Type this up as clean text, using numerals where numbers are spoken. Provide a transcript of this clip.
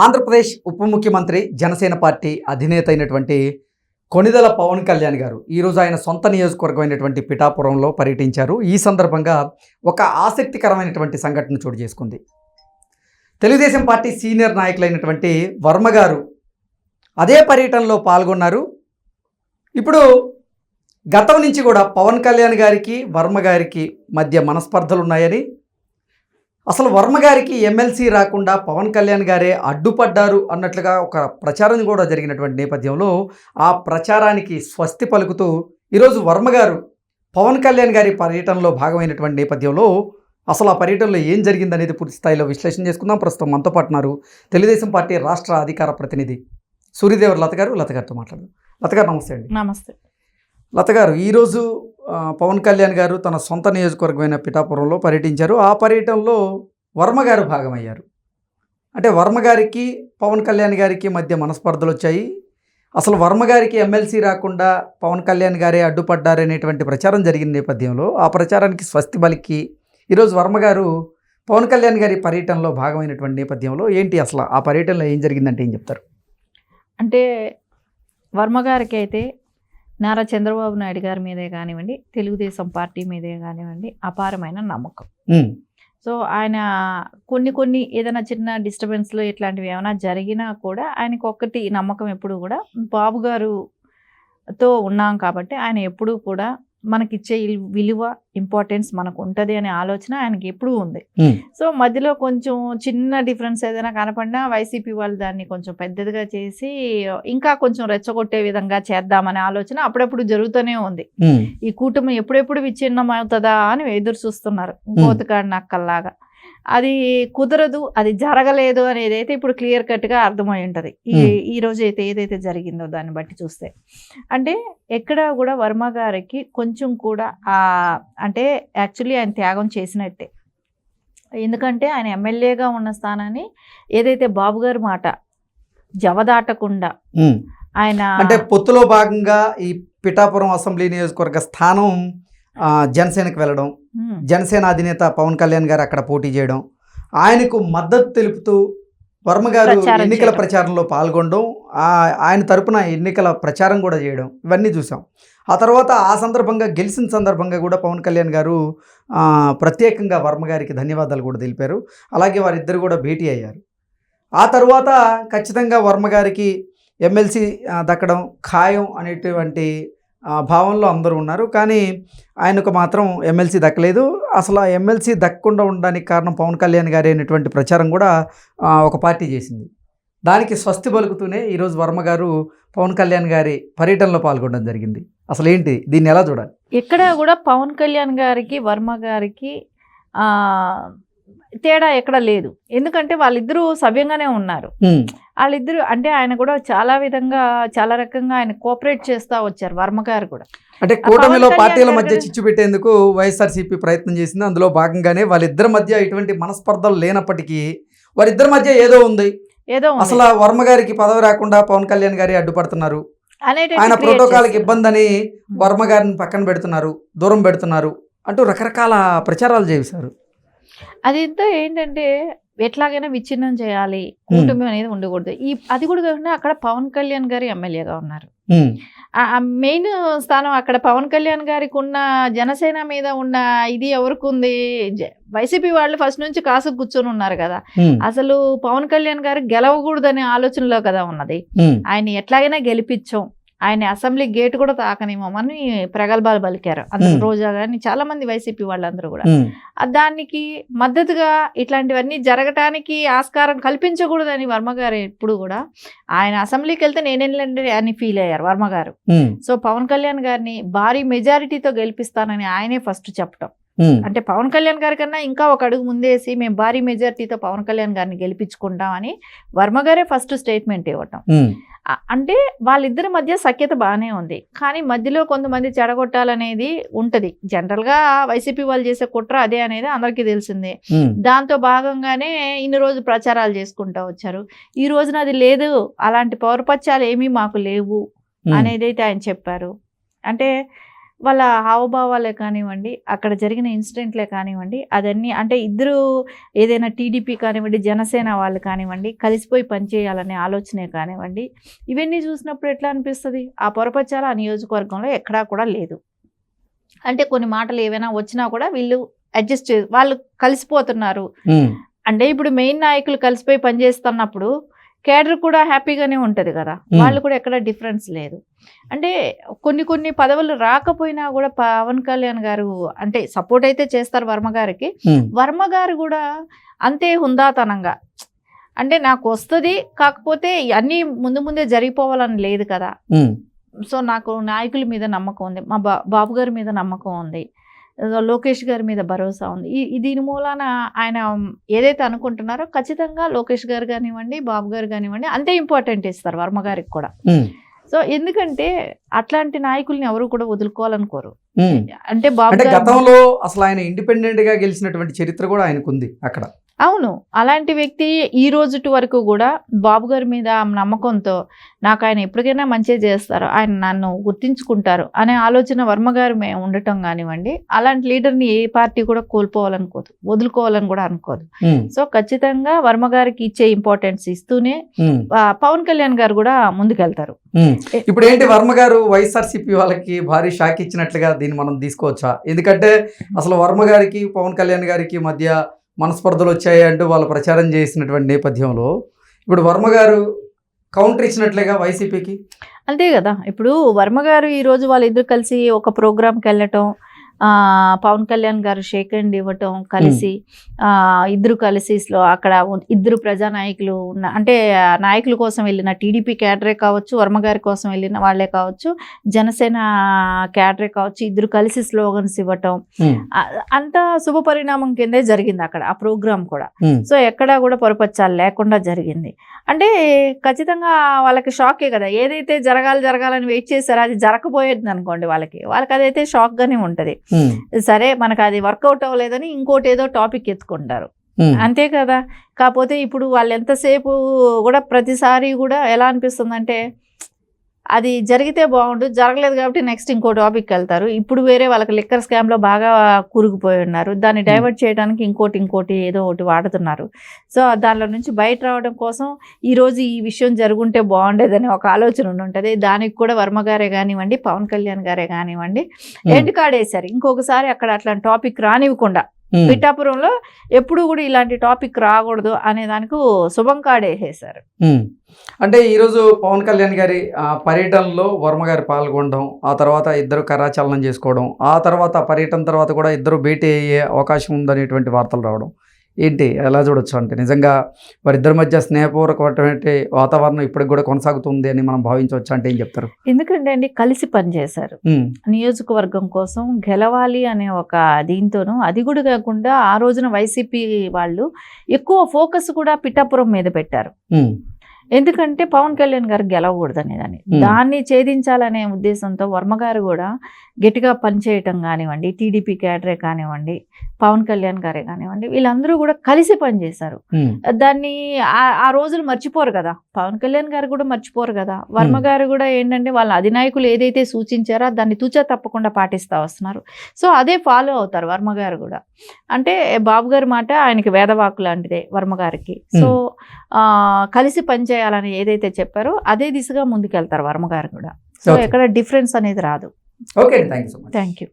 ఆంధ్రప్రదేశ్ ఉప ముఖ్యమంత్రి జనసేన పార్టీ అధినేత అయినటువంటి కొణిదెల పవన్ కళ్యాణ్ గారు ఈరోజు ఆయన సొంత నియోజకవర్గమైనటువంటి పిఠాపురంలో పర్యటించారు. ఈ సందర్భంగా ఒక ఆసక్తికరమైనటువంటి సంఘటన చోటు చేసుకుంది. తెలుగుదేశం పార్టీ సీనియర్ నాయకులైనటువంటి వర్మ గారు అదే పర్యటనలో పాల్గొన్నారు. ఇప్పుడు గతం నుంచి కూడా పవన్ కళ్యాణ్ గారికి వర్మ గారికి మధ్య మనస్పర్ధలు ఉన్నాయని, అసలు వర్మ గారికి ఎమ్మెల్సీ రాకుండా పవన్ కళ్యాణ్ గారే అడ్డుపడ్డారు అన్నట్లుగా ఒక ప్రచారం కూడా జరిగినటువంటి నేపథ్యంలో ఆ ప్రచారానికి స్వస్తి పలుకుతూ ఈరోజు వర్మ గారు పవన్ కళ్యాణ్ గారి పర్యటనలో భాగమైనటువంటి నేపథ్యంలో అసలు ఆ పర్యటనలో ఏం జరిగిందనేది పూర్తి స్థాయిలో విశ్లేషణ చేసుకుందాం. ప్రస్తుతం మనతో పాటు ఉన్నారు తెలుగుదేశం పార్టీ రాష్ట్ర అధికార ప్రతినిధి సూర్యదేవర్ లత గారు. లత గారితో మాట్లాడదాం. లత గారు నమస్తే అండి. నమస్తే. లత గారు, ఈరోజు పవన్ కళ్యాణ్ గారు తన సొంత నియోజకవర్గమైన పిఠాపురంలో పర్యటించారు. ఆ పర్యటనలో వర్మ గారు భాగమయ్యారు. అంటే వర్మ గారికి పవన్ కళ్యాణ్ గారికి మధ్య మనస్పర్ధలు వచ్చాయి. అసలు వర్మ గారికి ఎమ్మెల్సీ రాకుండా పవన్ కళ్యాణ్ గారే అడ్డుపడ్డారనేటువంటి ప్రచారం జరిగిన నేపథ్యంలో ఆ ప్రచారానికి స్వస్తి పలికి ఈరోజు వర్మ గారు పవన్ కళ్యాణ్ గారి పర్యటనలో భాగమైనటువంటి నేపథ్యంలో ఏంటి అసలు ఆ పర్యటనలో ఏం జరిగిందంటే ఏం చెప్తారు? అంటే వర్మ గారికి అయితే నారా చంద్రబాబు నాయుడు గారి మీదే కానివ్వండి, తెలుగుదేశం పార్టీ మీదే కానివ్వండి అపారమైన నమ్మకం. సో ఆయన కొన్ని ఏదైనా చిన్న డిస్టర్బెన్స్లో ఇట్లాంటివి ఏమైనా జరిగినా కూడా ఆయనకు ఒక్కటి నమ్మకం, ఎప్పుడు కూడా బాబు గారుతో ఉన్నాం కాబట్టి ఆయన ఎప్పుడూ కూడా మనకిచ్చే విలువ, ఇంపార్టెన్స్ మనకు ఉంటుంది అనే ఆలోచన ఆయనకి ఎప్పుడూ ఉంది. సో మధ్యలో కొంచెం చిన్న డిఫరెన్స్ ఏదైనా కనపడినా వైసీపీ వాళ్ళు దాన్ని కొంచెం పెద్దదిగా చేసి ఇంకా కొంచెం రెచ్చగొట్టే విధంగా చేద్దామనే ఆలోచన అప్పుడప్పుడు జరుగుతూనే ఉంది. ఈ కూటమి ఎప్పుడెప్పుడు విచ్ఛిన్నం అవుతుందా అని ఎదురు చూస్తున్నారు, కోతకాడి నక్కల్లాగా. అది కుదరదు, అది జరగలేదు అనేది అయితే ఇప్పుడు క్లియర్ కట్గా అర్థమై ఉంటుంది ఈ రోజు అయితే ఏదైతే జరిగిందో దాన్ని బట్టి చూస్తే. అంటే ఎక్కడ కూడా వర్మ గారికి కొంచెం కూడా అంటే యాక్చువల్లీ ఆయన త్యాగం చేసినట్టే. ఎందుకంటే ఆయన ఎమ్మెల్యేగా ఉన్న స్థానాన్ని ఏదైతే బాబు గారి మాట జవదాటకుండా ఆయన అంటే పొత్తులో భాగంగా ఈ పిఠాపురం అసెంబ్లీ నియోజకవర్గ స్థానం జనసేనకు వెళ్ళడం, జనసేన అధినేత పవన్ కళ్యాణ్ గారు అక్కడ పోటీ చేయడం, ఆయనకు మద్దతు తెలుపుతూ వర్మ గారు ఎన్నికల ప్రచారంలో పాల్గొనడం, ఆయన తరపున ఎన్నికల ప్రచారం కూడా చేయడం, ఇవన్నీ చూసాం. ఆ తర్వాత ఆ సందర్భంగా గెలిచిన సందర్భంగా కూడా పవన్ కళ్యాణ్ గారు ప్రత్యేకంగా వర్మ గారికి ధన్యవాదాలు కూడా తెలిపారు. అలాగే వారిద్దరు కూడా భేటీ అయ్యారు. ఆ తర్వాత ఖచ్చితంగా వర్మ గారికి ఎమ్మెల్సీ దక్కడం ఖాయం అనేటువంటి భావంలో అందరూ ఉన్నారు. కానీ ఆయనకు మాత్రం ఎమ్మెల్సీ దక్కలేదు. అసలు ఆ ఎమ్మెల్సీ దక్కకుండా ఉండడానికి కారణం పవన్ కళ్యాణ్ గారి అనేటువంటి ప్రచారం కూడా ఒక పార్టీ చేసింది. దానికి స్వస్తి పలుకుతూనే ఈరోజు వర్మ గారు పవన్ కళ్యాణ్ గారి పర్యటనలో పాల్గొనడం జరిగింది. అసలు ఏంటి, దీన్ని ఎలా చూడాలి? ఎక్కడ కూడా పవన్ కళ్యాణ్ గారికి వర్మ గారికి తేడా ఎక్కడ లేదు. ఎందుకంటే వాళ్ళిద్దరూ సవ్యంగానే ఉన్నారు. వాళ్ళిద్దరు అంటే ఆయన కూడా చాలా విధంగా చాలా రకంగా ఆయన కోఆపరేట్ చేస్తూ వచ్చారు వర్మ గారు కూడా. అంటే కూటమిలో పార్టీల మధ్య చిచ్చు పెట్టేందుకు వైఎస్ఆర్సీపీ ప్రయత్నం చేసింది. అందులో భాగంగానే వాళ్ళిద్దరి మధ్య ఎటువంటి మనస్పర్ధలు లేనప్పటికీ వారిద్దరి మధ్య ఏదో ఉంది. అసలు వర్మ గారికి పదవి రాకుండా పవన్ కళ్యాణ్ గారి అడ్డుపడుతున్నారు, ఆయన ప్రోటోకాల్కి ఇబ్బంది అని వర్మ గారిని పక్కన పెడుతున్నారు, దూరం పెడుతున్నారు అంటూ రకరకాల ప్రచారాలు చేశారు. అదంతా ఏంటంటే ఎట్లాగైనా విచ్ఛిన్నం చేయాలి, కూటమి అనేది ఉండకూడదు. అది కూడా కాకుండా అక్కడ పవన్ కళ్యాణ్ గారు ఎమ్మెల్యేగా ఉన్నారు. మెయిన్ స్థానం అక్కడ పవన్ కళ్యాణ్ గారికి ఉన్న జనసేన మీద ఉన్న ఇది ఎవరికి ఉంది? వైసీపీ వాళ్ళు ఫస్ట్ నుంచి కాసు కూర్చొని ఉన్నారు కదా. అసలు పవన్ కళ్యాణ్ గారు గెలవకూడదనే ఆలోచనలో కదా ఉన్నది. ఆయన ఎట్లాగైనా గెలిపించాం, ఆయన అసెంబ్లీ గేట్ కూడా తాకనివ్వమని ప్రగల్భాలు పలికారు అందరూ, రోజా కానీ చాలా మంది వైసీపీ వాళ్ళందరూ కూడా. దానికి మద్దతుగా ఇట్లాంటివన్నీ జరగటానికి ఆస్కారం కల్పించకూడదని వర్మ గారు ఎప్పుడు కూడా ఆయన అసెంబ్లీకి వెళ్తే నేనేంటి అని ఫీల్ అయ్యారు వర్మ గారు. సో పవన్ కళ్యాణ్ గారిని భారీ మెజారిటీతో గెలిపిస్తానని ఆయనే ఫస్ట్ చెప్పటం. అంటే పవన్ కళ్యాణ్ గారి కన్నా ఇంకా ఒక అడుగు ముందేసి మేము భారీ మెజారిటీతో పవన్ కళ్యాణ్ గారిని గెలిపించుకుంటామని వర్మ గారే ఫస్ట్ స్టేట్మెంట్ ఇవ్వటం. అంటే వాళ్ళిద్దరి మధ్య సఖ్యత బాగానే ఉంది, కానీ మధ్యలో కొంతమంది చెడగొట్టాలనేది ఉంటుంది. జనరల్గా వైసీపీ వాళ్ళు చేసే కుట్ర అదే అనేది అందరికీ తెలిసిందే. దాంతో భాగంగానే ఇన్ని రోజు ప్రచారాలు చేసుకుంటూ వచ్చారు. ఈ రోజున అది లేదు, అలాంటి పౌరపత్యాలు ఏమీ మాకు లేవు అనేది అయితే ఆయన చెప్పారు. అంటే వాళ్ళ హావభావాలే కానివ్వండి, అక్కడ జరిగిన ఇన్సిడెంట్లే కానివ్వండి, అదన్నీ అంటే ఇద్దరు ఏదైనా టీడీపీ కానివ్వండి, జనసేన వాళ్ళు కానివ్వండి, కలిసిపోయి పనిచేయాలనే ఆలోచనే కానివ్వండి, ఇవన్నీ చూసినప్పుడు ఎట్లా అనిపిస్తుంది? ఆ పొరపచ్చాలు ఆ నియోజకవర్గంలో ఎక్కడా కూడా లేదు. అంటే కొన్ని మాటలు ఏవైనా వచ్చినా కూడా వీళ్ళు అడ్జస్ట్ వాళ్ళు కలిసిపోతున్నారు. అంటే ఇప్పుడు మెయిన్ నాయకులు కలిసిపోయి పనిచేస్తున్నప్పుడు కేడర్ కూడా హ్యాపీగానే ఉంటుంది కదా, వాళ్ళు కూడా ఎక్కడ డిఫరెన్స్ లేదు. అంటే కొన్ని పదవులు రాకపోయినా కూడా పవన్ కళ్యాణ్ గారు అంటే సపోర్ట్ అయితే చేస్తారు వర్మ గారికి. వర్మ గారు కూడా అంతే హుందాతనంగా అంటే నాకు వస్తుంది, కాకపోతే అన్నీ ముందే జరిగిపోవాలని లేదు కదా. సో నాకు నాయకుల మీద నమ్మకం ఉంది, మా బాబు గారి మీద నమ్మకం ఉంది, లోకేష్ గారి మీద భరోసా ఉంది. దీని మూలాన ఆయన ఏదైతే అనుకుంటున్నారో ఖచ్చితంగా లోకేష్ గారు కానివ్వండి, బాబు గారు కానివ్వండి అంతే ఇంపార్టెంట్ ఇస్తారు వర్మ గారికి కూడా. సో ఎందుకంటే అట్లాంటి నాయకుల్ని ఎవరు కూడా వదులుకోవాలనుకోరు. అంటే బాబు గతంలో అసలు ఆయన ఇండిపెండెంట్ గా గెలిచినటువంటి చరిత్ర కూడా ఆయనకుంది అక్కడ. అవును, అలాంటి వ్యక్తి ఈ రోజుటి వరకు కూడా బాబు గారి మీద నమ్మకంతో నాకు ఆయన ఎప్పటికైనా మంచిగా చేస్తారు, ఆయన నన్ను గుర్తించుకుంటారు అనే ఆలోచన వర్మ గారు ఉండటం కానివ్వండి, అలాంటి లీడర్ని ఏ పార్టీ కూడా కోల్పోవాలనుకోదు, వదులుకోవాలని కూడా అనుకోదు. సో ఖచ్చితంగా వర్మ గారికి ఇచ్చే ఇంపార్టెన్స్ ఇస్తూనే పవన్ కళ్యాణ్ గారు కూడా ముందుకెళ్తారు. ఇప్పుడు ఏంటి వర్మ గారు వైఎస్ఆర్సీపీ వాళ్ళకి భారీ షాక్ ఇచ్చినట్లుగా దీన్ని మనం తీసుకోవచ్చా? ఎందుకంటే అసలు వర్మ గారికి పవన్ కళ్యాణ్ గారికి మధ్య మనస్పర్ధలు వచ్చాయి అంటూ వాళ్ళు ప్రచారం చేసినటువంటి నేపథ్యంలో ఇప్పుడు వర్మ గారు కౌంటర్ ఇచ్చినట్లేగా వైసీపీకి. అంతే కదా, ఇప్పుడు వర్మ గారు ఈరోజు వాళ్ళిద్దరు కలిసి ఒక ప్రోగ్రామ్కి వెళ్ళటం, పవన్ కళ్యాణ్ గారు షేక్ హ్యాండ్ ఇవ్వటం, కలిసి ఇద్దరు కలిసి అక్కడ ఇద్దరు ప్రజానాయకులు ఉన్న అంటే నాయకుల కోసం వెళ్ళిన టీడీపీ క్యాడరే కావచ్చు, వర్మ గారి కోసం వెళ్ళిన వాళ్ళే కావచ్చు, జనసేన క్యాడరే కావచ్చు, ఇద్దరు కలిసి స్లోగన్స్ ఇవ్వటం అంతా శుభ పరిణామం కిందే జరిగింది అక్కడ ఆ ప్రోగ్రామ్ కూడా. సో ఎక్కడా కూడా పొరపచ్చాలు లేకుండా జరిగింది. అంటే ఖచ్చితంగా వాళ్ళకి షాకే కదా, ఏదైతే జరగాలని వెయిట్ చేశారో అది జరగబోయేది అనుకోండి, వాళ్ళకి అదైతే షాక్ గానే ఉంటది. సరే మనకు అది వర్కౌట్ అవ్వలేదని ఇంకోటి ఏదో టాపిక్ ఎత్తుకుంటారు, అంతే కదా. కాకపోతే ఇప్పుడు వాళ్ళు ఎంతసేపు కూడా ప్రతిసారి కూడా ఎలా అనిపిస్తుందంటే అది జరిగితే బాగుండు, జరగలేదు కాబట్టి నెక్స్ట్ ఇంకో టాపిక్కి వెళ్తారు. ఇప్పుడు వేరే వాళ్ళకి లిక్కర్ స్కామ్లో బాగా కూరుకుపోయి ఉన్నారు, దాన్ని డైవర్ట్ చేయడానికి ఇంకోటి ఏదో ఒకటి వాడుతున్నారు. సో దానిలో నుంచి బయట రావడం కోసం ఈరోజు ఈ విషయం జరుగుంటే బాగుండేదని ఒక ఆలోచన ఉంటుంది. దానికి కూడా వర్మ గారే కానివ్వండి, పవన్ కళ్యాణ్ గారే కానివ్వండి ఎండ్ కార్డ్ వేశారు. ఇంకొకసారి అక్కడ అట్లాంటి టాపిక్ రానివ్వకుండా పిఠాపురంలో ఎప్పుడు కూడా ఇలాంటి టాపిక్ రాకూడదు అనే దానికి శుభం కార్డ్ వేసేశారు. అంటే ఈరోజు పవన్ కళ్యాణ్ గారి పర్యటనలో వర్మ గారు పాల్గొనడం, ఆ తర్వాత ఇద్దరు కరాచలనం చేసుకోవడం, ఆ తర్వాత పర్యటన తర్వాత కూడా ఇద్దరు భేటీ అయ్యే అవకాశం ఉందనేటువంటి వార్తలు రావడం ఏంటి, ఎలా చూడొచ్చు? అంటే నిజంగా వారిద్దరి మధ్య స్నేహపూర్వకమైనటువంటి వాతావరణం ఇప్పటికి కూడా కొనసాగుతుంది అని మనం భావించవచ్చు అంటే ఏం చెప్తారు? ఎందుకంటే అండి కలిసి పనిచేశారు నియోజకవర్గం కోసం గెలవాలి అనే ఒక దీంతోనూ. అది కూడా కాకుండా ఆ రోజున వైసీపీ వాళ్ళు ఎక్కువ ఫోకస్ కూడా పిఠాపురం మీద పెట్టారు. ఎందుకంటే పవన్ కళ్యాణ్ గారు గెలవకూడదనే దాన్ని ఛేదించాలనే ఉద్దేశంతో వర్మ గారు కూడా గట్టిగా పనిచేయటం కానివ్వండి, టీడీపీ క్యాడరే కానివ్వండి, పవన్ కళ్యాణ్ గారే కానివ్వండి, వీళ్ళందరూ కూడా కలిసి పనిచేశారు. దాన్ని ఆ రోజులు మర్చిపోరు కదా, పవన్ కళ్యాణ్ గారు కూడా మర్చిపోరు కదా. వర్మ గారు కూడా ఏంటంటే వాళ్ళ అధినాయకులు ఏదైతే సూచించారో దాన్ని తూచా తప్పకుండా పాటిస్తూ వస్తున్నారు. సో అదే ఫాలో అవుతారు వర్మ గారు కూడా. అంటే బాబు గారి మాట ఆయనకి వేదవాకు లాంటిదే వర్మ గారికి. సో కలిసి పనిచేయాలని ఏదైతే చెప్పారో అదే దిశగా ముందుకెళ్తారు వర్మ గారు కూడా. సో ఎక్కడ డిఫరెన్స్ అనేది రాదు. Okay, thank you so much. Thank you.